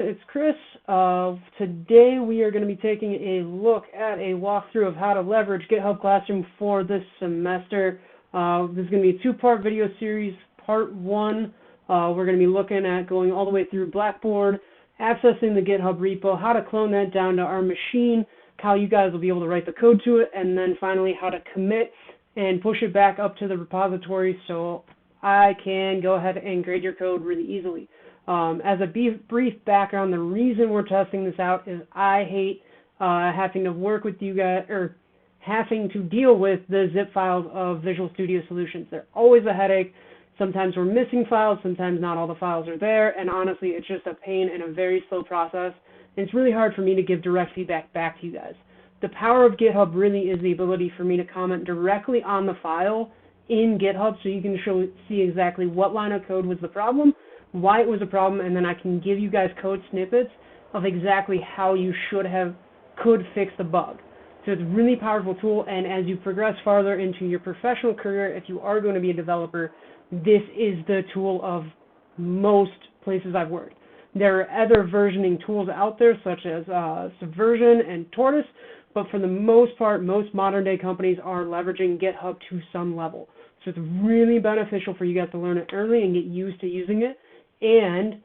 It's Chris. Today we are going to be taking a look at a walkthrough of how to leverage GitHub Classroom for this semester. This is going to be a two-part video series. Part one, we're going to be looking at going all the way through Blackboard, accessing the GitHub repo, how to clone that down to our machine, how you guys will be able to write the code to it, and then finally how to commit and push it back up to the repository so I can go ahead and grade your code really easily. As a brief background, the reason we're testing this out is I hate having to work with you guys, or having to deal with the zip files of Visual Studio Solutions. They're always a headache. Sometimes we're missing files, sometimes not all the files are there, and honestly, it's just a pain and a very slow process. And it's really hard for me to give direct feedback back to you guys. The power of GitHub really is the ability for me to comment directly on the file in GitHub so you can see exactly what line of code was the problem, why it was a problem, and then I can give you guys code snippets of exactly how you could fix the bug. So it's a really powerful tool, and as you progress farther into your professional career, if you are going to be a developer, this is the tool of most places I've worked. There are other versioning tools out there, such as Subversion and Tortoise, but for the most part, most modern day companies are leveraging GitHub to some level. So it's really beneficial for you guys to learn it early and get used to using it. And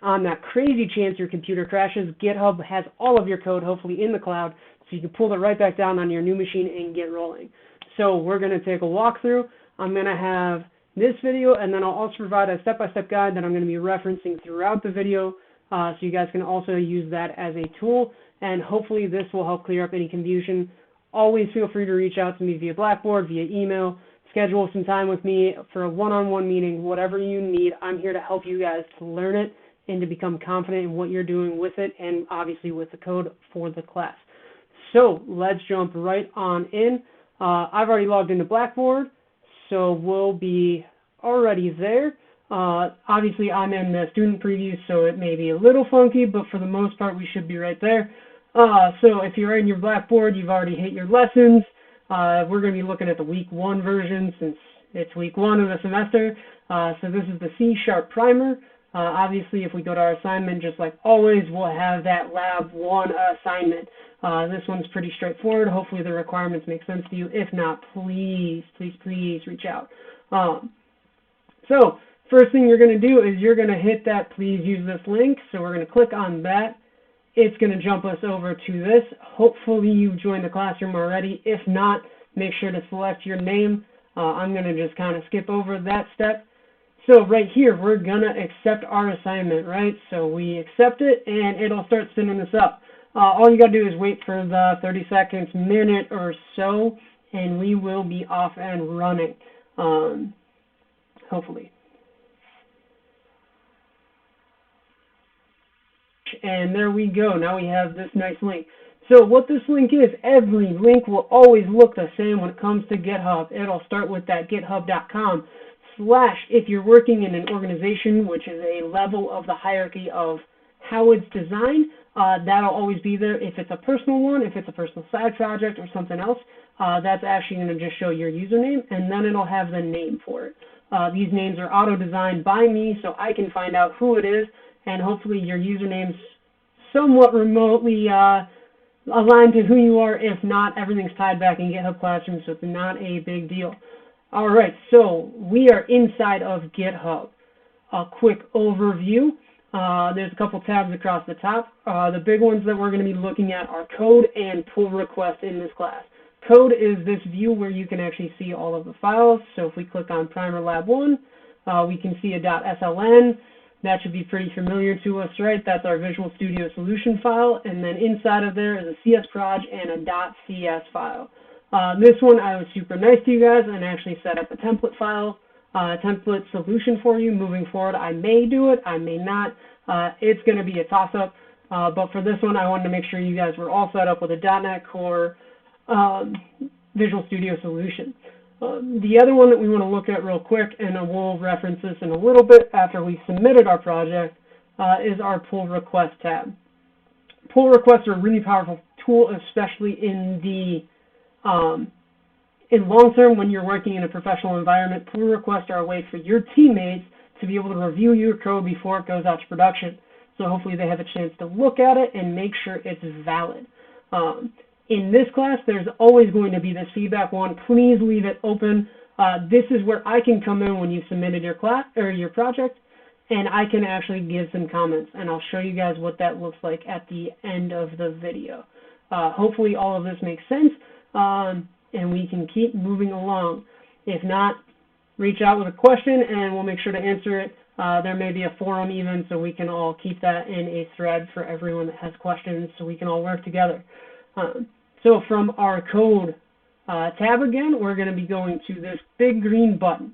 on that crazy chance your computer crashes, GitHub has all of your code hopefully in the cloud, so you can pull it right back down on your new machine and get rolling. So we're going to take a walkthrough. I'm going to have this video, and then I'll also provide a step-by-step guide that I'm going to be referencing throughout the video, so you guys can also use that as a tool, and hopefully this will help clear up any confusion. Always feel free to reach out to me via Blackboard, via email, schedule some time with me for a one-on-one meeting, whatever you need. I'm here to help you guys to learn it and to become confident in what you're doing with it, and obviously with the code for the class. So let's jump right on in. I've already logged into Blackboard, so we'll be already there. Obviously, I'm in the student preview, so it may be a little funky, but for the most part, we should be right there. So if you're in your Blackboard, you've already hit your lessons. We're going to be looking at the week 1 version since it's week 1 of the semester. So this is the C# primer. Obviously, if we go to our assignment, just like always, we'll have that lab 1 assignment. This one's pretty straightforward. Hopefully the requirements make sense to you. If not, please reach out. So first thing you're going to do is you're going to hit that please use this link. So we're going to click on that. It's going to jump us over to this. Hopefully you've joined the classroom already. If not, make sure to select your name. I'm going to just kind of skip over that step. So right here, we're going to accept our assignment, right? So we accept it, and it'll start spinning this up. All you got to do is wait for the 30 seconds, minute or so, and we will be off and running, hopefully. And there we go. Now we have this nice link. So what this link is, every link will always look the same when it comes to GitHub. It'll start with that github.com/ if you're working in an organization, which is a level of the hierarchy of how it's designed, that'll always be there. If it's a personal one, if it's a personal side project or something else, that's actually going to just show your username, and then it'll have the name for it. These names are auto-designed by me, so I can find out who it is, and hopefully your username's somewhat remotely aligned to who you are. If not, everything's tied back in GitHub Classroom, so it's not a big deal. All right, so we are inside of GitHub. A quick overview. There's a couple tabs across the top. The big ones that we're going to be looking at are code and pull request in this class. Code is this view where you can actually see all of the files. So if we click on Primer Lab 1, we can see a .sln. That should be pretty familiar to us, right? That's our Visual Studio Solution file. And then inside of there is a CSproj and a .cs file. This one I was super nice to you guys and actually set up a template file, template solution for you. Moving forward, I may do it, I may not. It's going to be a toss-up, but for this one, I wanted to make sure you guys were all set up with a .NET Core Visual Studio Solution. The other one that we want to look at real quick, and we'll reference this in a little bit after we submitted our project, is our pull request tab. Pull requests are a really powerful tool, especially in the in long term when you're working in a professional environment. Pull requests are a way for your teammates to be able to review your code before it goes out to production. so hopefully they have a chance to look at it and make sure it's valid. In this class, there's always going to be this feedback one. Please leave it open. This is where I can come in when you've submitted your class or your project, and I can actually give some comments, and I'll show you guys what that looks like at the end of the video. Hopefully all of this makes sense, and we can keep moving along. If not, reach out with a question, and we'll make sure to answer it. There may be a forum even, so we can all keep that in a thread for everyone that has questions, so we can all work together. So from our code tab again, we're going to be going to this big green button.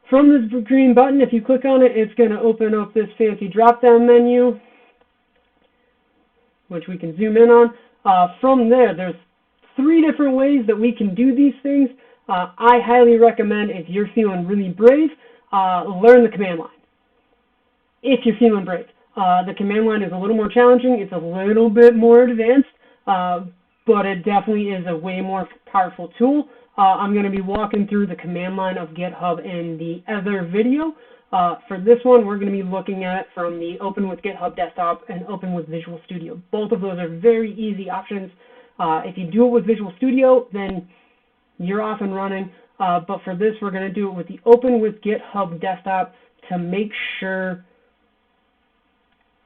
From this green button, if you click on it, it's going to open up this fancy drop-down menu, which we can zoom in on. From there, there's 3 different ways that we can do these things. I highly recommend, if you're feeling really brave, learn the command line. If you're feeling brave. The command line is a little more challenging. It's a little bit more advanced, but it definitely is a way more powerful tool. I'm going to be walking through the command line of GitHub in the other video. For this one, we're going to be looking at it from the Open with GitHub Desktop and Open with Visual Studio. Both of those are very easy options. If you do it with Visual Studio, then you're off and running. But for this, we're going to do it with the Open with GitHub Desktop to make sure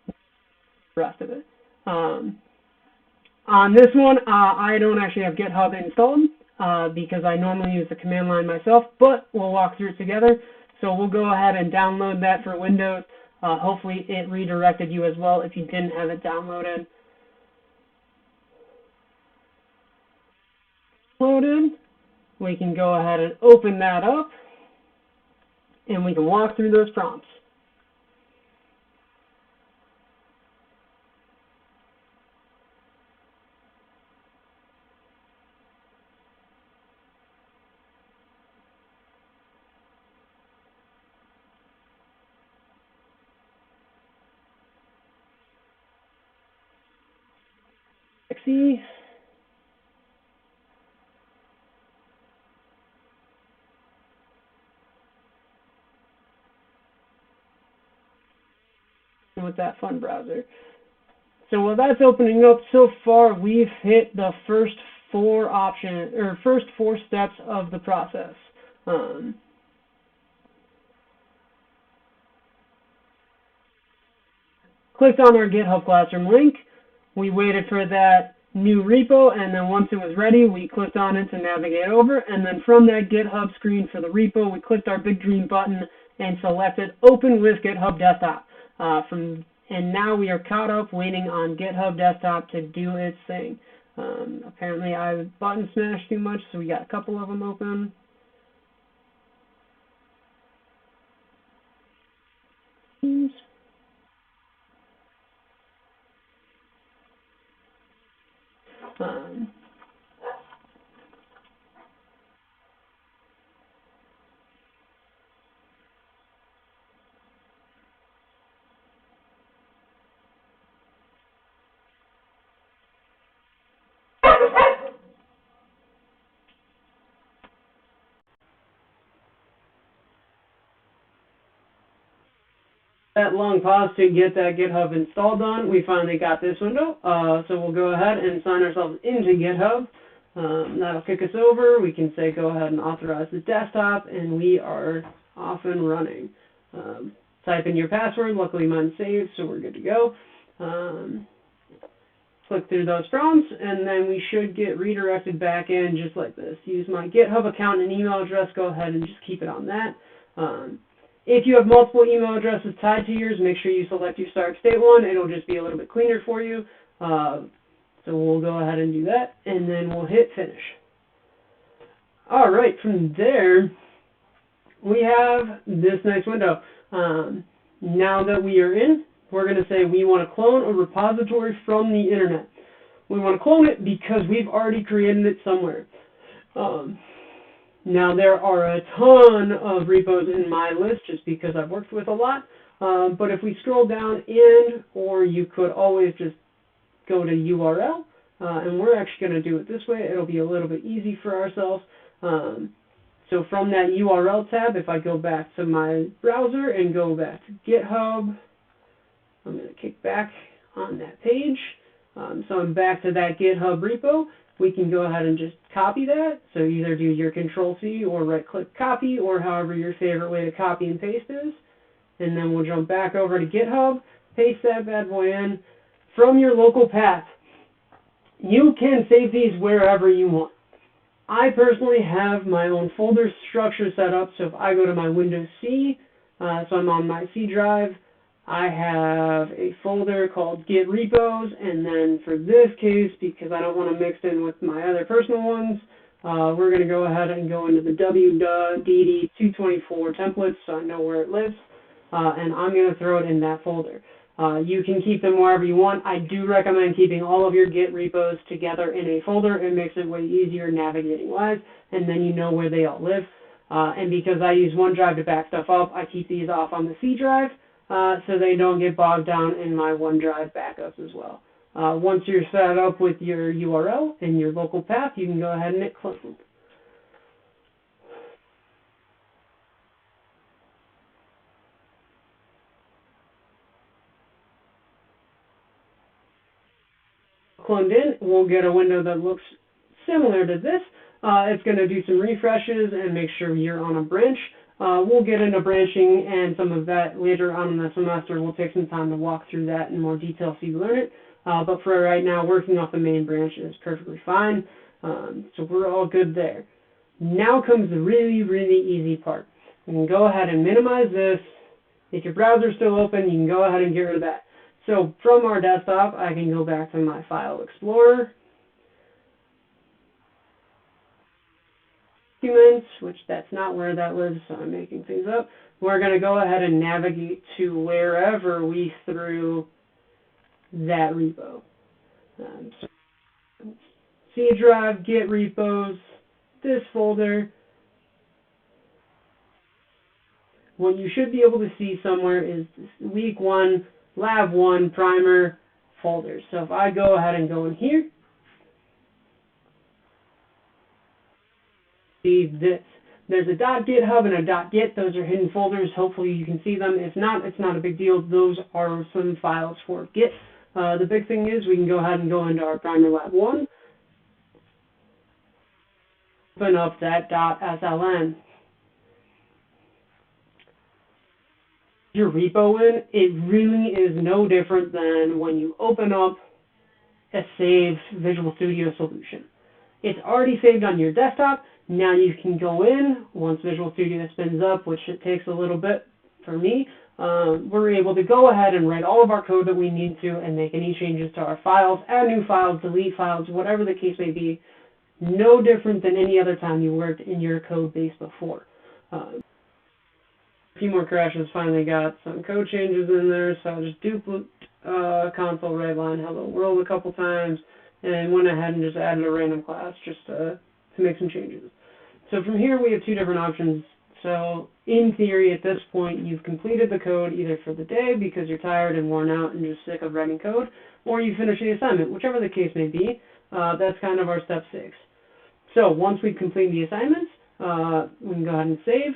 the rest of it. On this one, I don't actually have GitHub installed because I normally use the command line myself, but we'll walk through it together. So we'll go ahead and download that for Windows. Hopefully it redirected you as well if you didn't have it downloaded. We can go ahead and open that up, and we can walk through those prompts. See. With that fun browser. So while that's opening up, so far we've hit the first 4 options, or first 4 steps of the process. Clicked on our GitHub Classroom link. We waited for that new repo, and then once it was ready, we clicked on it to navigate over, and then from that GitHub screen for the repo, we clicked our big green button and selected Open with GitHub Desktop. And now we are caught up waiting on GitHub Desktop to do its thing. Apparently I button smashed too much, so we got a couple of them open. That long pause to get that GitHub installed on, we finally got this window. So we'll go ahead and sign ourselves into GitHub. That'll kick us over. We can say go ahead and authorize the desktop, and we are off and running. Type in your password. Luckily mine's saved, so we're good to go. Click through those prompts, and then we should get redirected back in just like this. Use my GitHub account and email address. Go ahead and just keep it on that. If you have multiple email addresses tied to yours, make sure you select your start state one. It'll just be a little bit cleaner for you. So we'll go ahead and do that, and then we'll hit finish. All right, from there, we have this nice window. Now that we are in, we're going to say we want to clone a repository from the internet. We want to clone it because we've already created it somewhere. Now, there are a ton of repos in my list just because I've worked with a lot. But if we scroll down in, or you could always just go to URL, and we're actually going to do it this way. It'll be a little bit easy for ourselves. So from that URL tab, if I go back to my browser and go back to GitHub, I'm going to kick back on that page. So I'm back to that GitHub repo. We can go ahead and just copy that. So either do your Control-C or right-click copy, or however your favorite way to copy and paste is. And then we'll jump back over to GitHub, paste that bad boy in. From your local path, you can save these wherever you want. I personally have my own folder structure set up, so if I go to my Windows C, so I'm on my C drive, I have a folder called Git Repos, and then for this case, because I don't want to mix in with my other personal ones, we're going to go ahead and go into the WDD224 templates so I know where it lives, and I'm going to throw it in that folder. You can keep them wherever you want. I do recommend keeping all of your Git repos together in a folder. It makes it way easier navigating-wise, and then you know where they all live. And because I use OneDrive to back stuff up, I keep these off on the C drive, so they don't get bogged down in my OneDrive backups as well. Once you're set up with your URL and your local path, you can go ahead and hit clone. Cloned in, we'll get a window that looks similar to this. It's going to do some refreshes and make sure you're on a branch. We'll get into branching and some of that later on in the semester. We'll take some time to walk through that in more detail so you learn it. But for right now, working off the main branch is perfectly fine. So we're all good there. Now comes the really, really easy part. You can go ahead and minimize this. If your browser's still open, you can go ahead and get rid of that. So from our desktop, I can go back to my File Explorer, Documents, which that's not where that lives, so I'm making things up. We're going to go ahead and navigate to wherever we threw that repo. So C drive, Git repos, this folder. What you should be able to see somewhere is this week 1, lab 1, primer folder. So if I go ahead and go in here, see this. There's a .github and a .git. Those are hidden folders. Hopefully you can see them. If not, it's not a big deal. Those are some files for Git. The big thing is we can go ahead and go into our primer lab 1, open up that .sln. Your repo in, it really is no different than when you open up a saved Visual Studio solution. It's already saved on your desktop. Now you can go in, once Visual Studio spins up, which it takes a little bit for me, we're able to go ahead and write all of our code that we need to and make any changes to our files, add new files, delete files, whatever the case may be. No different than any other time you worked in your code base before. A few more crashes, finally got some code changes in there, so I'll just duplicate console redline hello world a couple times, and went ahead and just added a random class just to make some changes. So from here we have two different options. So in theory at this point you've completed the code either for the day because you're tired and worn out and just sick of writing code, or you finish the assignment, whichever the case may be. That's kind of our step 6. So once we complete the assignments, we can go ahead and save.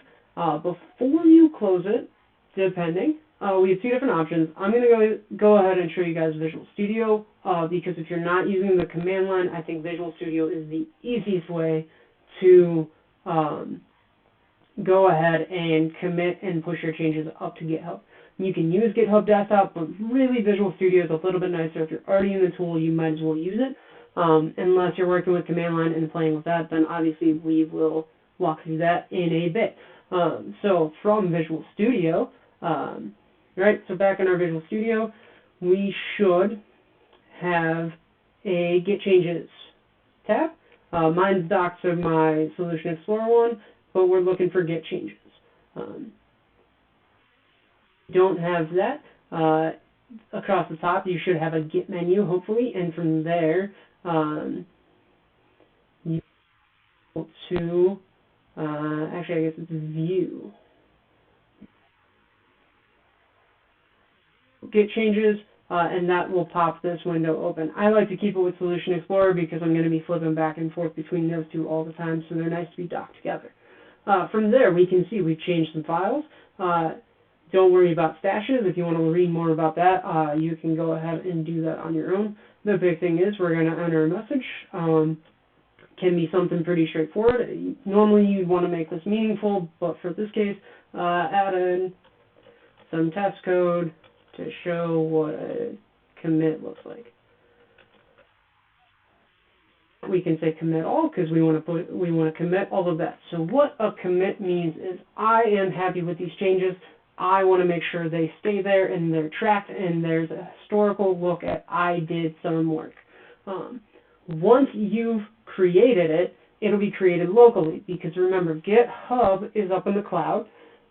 Before you close it, depending, we have two different options. I'm going to go ahead and show you guys Visual Studio, because if you're not using the command line, I think Visual Studio is the easiest way to go ahead and commit and push your changes up to GitHub. You can use GitHub Desktop, but really Visual Studio is a little bit nicer. If you're already in the tool, you might as well use it. Unless you're working with command line and playing with that, then obviously we will walk through that in a bit. So from Visual Studio, right, so back in our Visual Studio, we should have a Git Changes tab. Mine's docked to my Solution Explorer one, but we're looking for Git Changes. Don't have that. Across the top, you should have a Git menu, hopefully, and from there, you go to, actually, I guess it's View. Git Changes, and that will pop this window open. I like to keep it with Solution Explorer because I'm going to be flipping back and forth between those two all the time, so they're nice to be docked together. From there, we can see we've changed some files. Don't worry about stashes. If you want to read more about that, you can go ahead and do that on your own. The big thing is we're going to enter a message. Can be something pretty straightforward. Normally you'd want to make this meaningful, but for this case, add in some test code to show what a commit looks like. We can say commit all because we want to commit all of that. So what a commit means is I am happy with these changes. I want to make sure they stay there and they're tracked and there's a historical look at I did some work. Once you've created it, it'll be created locally because remember, GitHub is up in the cloud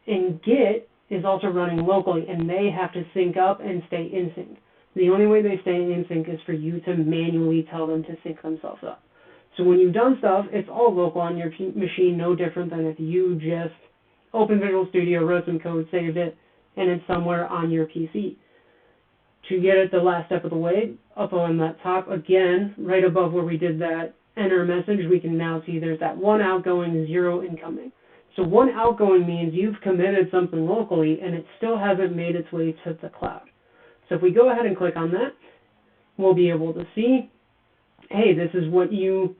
and Git is also running locally and they have to sync up and stay in sync. The only way they stay in sync is for you to manually tell them to sync themselves up. So when you've done stuff, it's all local on your machine, no different than if you just opened Visual Studio, wrote some code, saved it, and it's somewhere on your PC. To get it the last step of the way, up on that top, again, right above where we did that enter message, we can now see there's that 1 outgoing, 0 incoming. So 1 outgoing means you've committed something locally and it still hasn't made its way to the cloud. So if we go ahead and click on that, we'll be able to see, hey, this is what you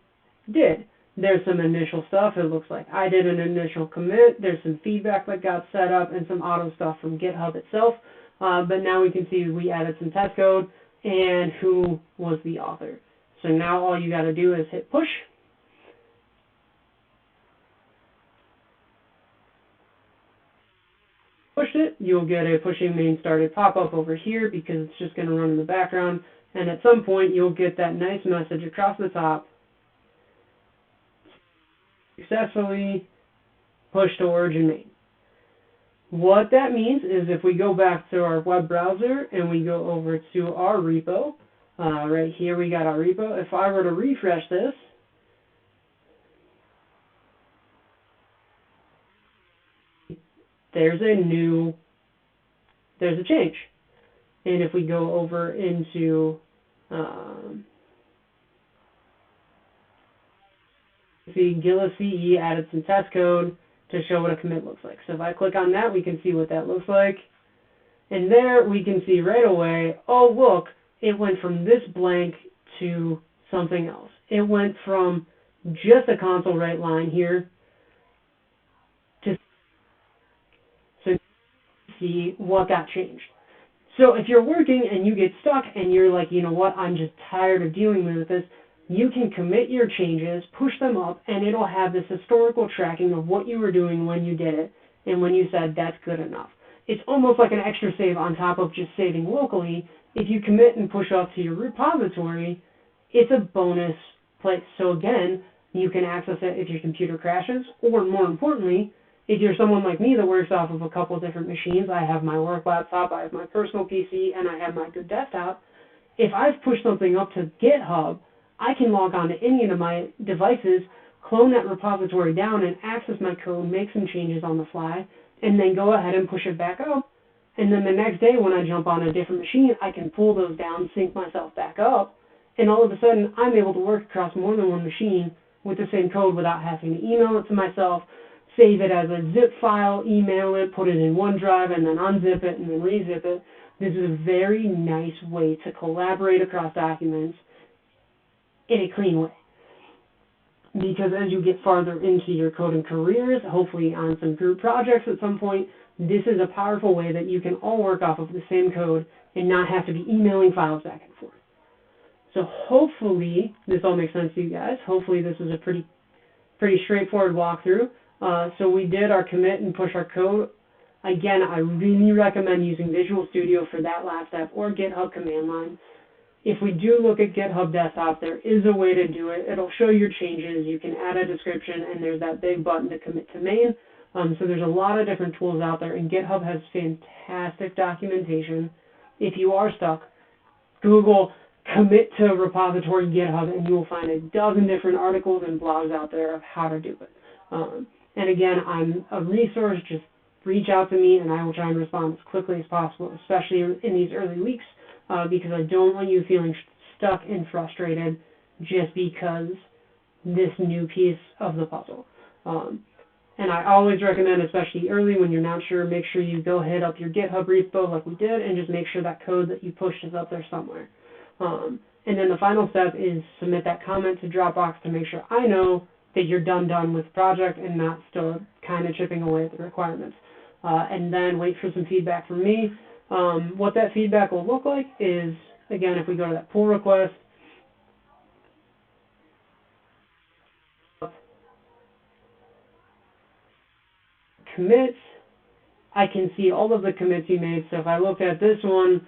did. There's some initial stuff. It looks like I did an initial commit. There's some feedback that got set up and some auto stuff from GitHub itself. But now we can see we added some test code and who was the author. So now all you got to do is hit push. Pushed it, you'll get a pushing main started pop-up over here because it's just going to run in the background. And at some point, you'll get that nice message across the top. Successfully pushed to origin main. What that means is if we go back to our web browser and we go over to our repo, right here we got our repo. If I were to refresh this, there's a change. And if we go over into see Gilla CE added some test code to show what a commit looks like. So if I click on that, we can see what that looks like. And there we can see right away, oh look, it went from this blank to something else. It went from just a console write line here to see what got changed. So if you're working and you get stuck and you're like, you know what, I'm just tired of dealing with this, you can commit your changes, push them up, and it'll have this historical tracking of what you were doing when you did it and when you said that's good enough. It's almost like an extra save on top of just saving locally. If you commit and push up to your repository, it's a bonus place. So again, you can access it if your computer crashes, or more importantly, if you're someone like me that works off of a couple of different machines, I have my work laptop, I have my personal PC, and I have my good desktop. If I've pushed something up to GitHub, I can log on to any of my devices, clone that repository down, and access my code, make some changes on the fly, and then go ahead and push it back up. And then the next day when I jump on a different machine, I can pull those down, sync myself back up, and all of a sudden I'm able to work across more than one machine with the same code without having to email it to myself, save it as a zip file, email it, put it in OneDrive, and then unzip it and then rezip it. This is a very nice way to collaborate across documents in a clean way. Because as you get farther into your coding careers, hopefully on some group projects at some point, this is a powerful way that you can all work off of the same code and not have to be emailing files back and forth. So hopefully this all makes sense to you guys. Hopefully this is a pretty straightforward walkthrough. So we did our commit and push our code. Again, I really recommend using Visual Studio for that last step or GitHub command line. If we do look at GitHub Desktop, there is a way to do it. It'll show your changes. You can add a description, and there's that big button to commit to main. So there's a lot of different tools out there, and GitHub has fantastic documentation. If you are stuck, Google commit to repository GitHub, and you will find a dozen different articles and blogs out there of how to do it. And again, I'm a resource. Just reach out to me, and I will try and respond as quickly as possible, especially in these early weeks. Because I don't want you feeling stuck and frustrated just because this new piece of the puzzle. And I always recommend, especially early when you're not sure, make sure you go hit up your GitHub repo like we did and just make sure that code that you pushed is up there somewhere. And then the final step is submit that comment to Dropbox to make sure I know that you're done with the project and not still kind of chipping away at the requirements. And then wait for some feedback from me. What that feedback will look like is, again, if we go to that pull request, commits, I can see all of the commits you made. So if I look at this one,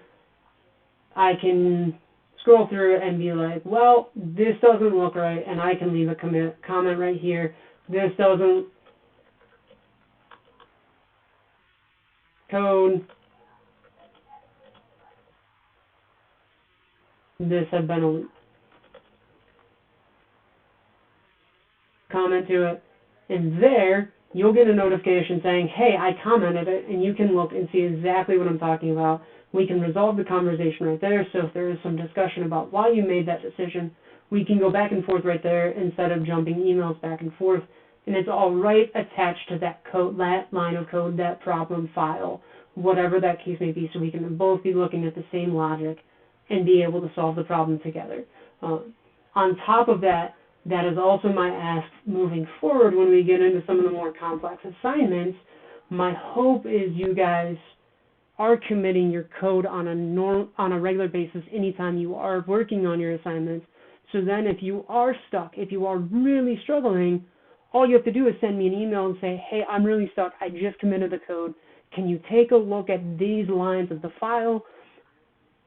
I can scroll through it and be like, well, this doesn't look right, and I can leave a comment right here. This doesn't code. This had been a loop. Comment to it, and there you'll get a notification saying, hey, I commented it, and you can look and see exactly what I'm talking about. We can resolve the conversation right there, so if there is some discussion about why you made that decision, we can go back and forth right there instead of jumping emails back and forth, and it's all right attached to that code, that line of code, that problem file, whatever that case may be, so we can both be looking at the same logic and be able to solve the problem together. On top of that, that is also my ask moving forward when we get into some of the more complex assignments. My hope is you guys are committing your code on a regular basis anytime you are working on your assignments. So then if you are stuck, if you are really struggling, all you have to do is send me an email and say, hey, I'm really stuck. I just committed the code. Can you take a look at these lines of the file?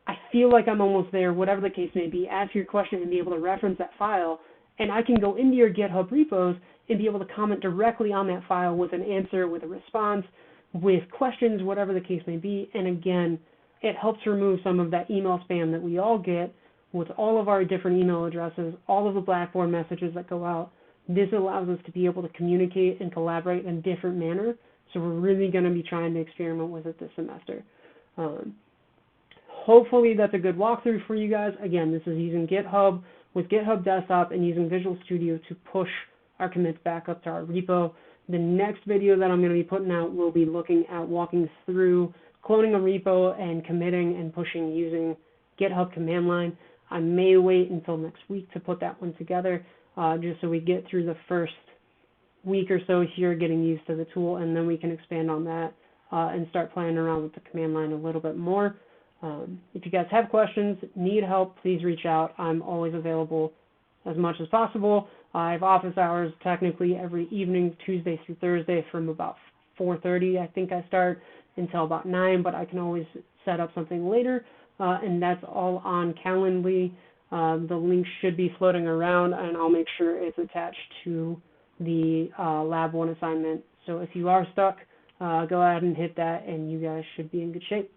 I feel like I'm almost there, whatever the case may be. Ask your question and be able to reference that file. And I can go into your GitHub repos and be able to comment directly on that file with an answer, with a response, with questions, whatever the case may be. And again, it helps remove some of that email spam that we all get with all of our different email addresses, all of the Blackboard messages that go out. This allows us to be able to communicate and collaborate in a different manner. So we're really going to be trying to experiment with it this semester. Hopefully that's a good walkthrough for you guys. Again, this is using GitHub with GitHub Desktop and using Visual Studio to push our commits back up to our repo. The next video that I'm going to be putting out will be looking at walking through cloning a repo and committing and pushing using GitHub command line. I may wait until next week to put that one together, just so we get through the first week or so here getting used to the tool, and then we can expand on that and start playing around with the command line a little bit more. If you guys have questions, need help, please reach out. I'm always available as much as possible. I have office hours technically every evening, Tuesday through Thursday from about 4:30, I think I start, until about 9, but I can always set up something later, and that's all on Calendly. The link should be floating around, and I'll make sure it's attached to the Lab 1 assignment. So if you are stuck, go ahead and hit that, and you guys should be in good shape.